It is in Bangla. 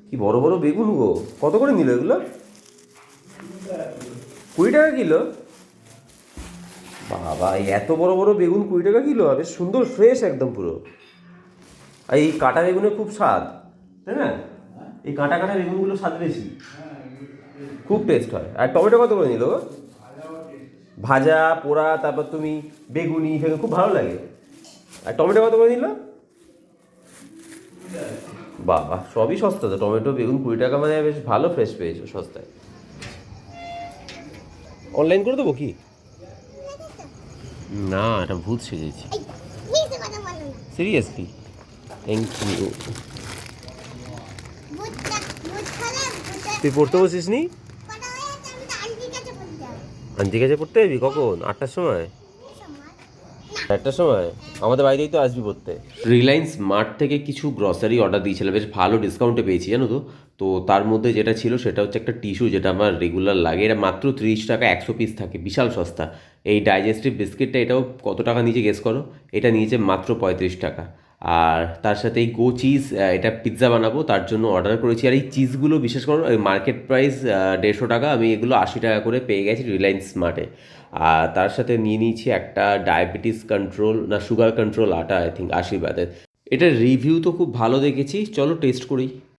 কি বড় বড় বেগুন গো, কত করে নিল এগুলো? 20 টাকা কিলো? বাবা, এই এত বড় বড় বেগুন 20 টাকা কিলো? বেশ সুন্দর ফ্রেশ একদম পুরো। আর এই কাটা বেগুনের খুব স্বাদ, তাই না? এই কাটা কাটা বেগুনগুলো স্বাদ বেশি, খুব টেস্ট হয়। আর টমেটো কত করে নিল গো? ভাজা পোড়া, তারপর তুমি বেগুনি, সেগুলো খুব ভালো লাগে। আর টমেটো কত করে নিল? বাবা, সবই সস্তা তো। টমেটো বেগুন 20 টাকা, মানে বেশ ভালো ফ্রেশ পেয়েছো সস্তায়। অনলাইন করে দেবো কি? না, এটা ভূত সেজেছি। সিরিয়াসলি? Thank you. তুই পড়তে বসিস নি? আন্টি কাছে পড়তে যাবি কখন? 8টার সময়? 1টার সময়? আমাদের বাড়িতেই তো আসবি পড়তে। রিলায়েন্স মার্ট থেকে কিছু গ্রসারি অর্ডার দিয়েছিলাম, বেশ ভালো ডিসকাউন্টে পেয়েছি জানো তো। তো তার মধ্যে যেটা ছিল সেটা হচ্ছে একটা টিস্যু, যেটা আমার রেগুলার লাগে। এটা মাত্র 30 টাকা, 100 পিস থাকে, বিশাল সস্তা। এই ডাইজেস্টিভ বিস্কিটটা, এটাও কত টাকা নিচে গেস করো? এটা নিয়েছে মাত্র 35 টাকা। আর তার সাথে এই গো চিজ, এটা পিৎজা বানাবো তার জন্য অর্ডার করেছি। আর এই চিজগুলো বিশেষ করে মার্কেট প্রাইস 150 টাকা, আমি এগুলো 80 টাকা করে পেয়ে গেছি রিলায়েন্স স্মার্টে। আর তার সাথে নিয়ে নিয়েছি একটা ডায়াবেটিস কন্ট্রোল না সুগার কন্ট্রোল আটা, আই থিঙ্ক আশীর্বাদের। এটার রিভিউ তো খুব ভালো দেখেছি, চলো টেস্ট করি।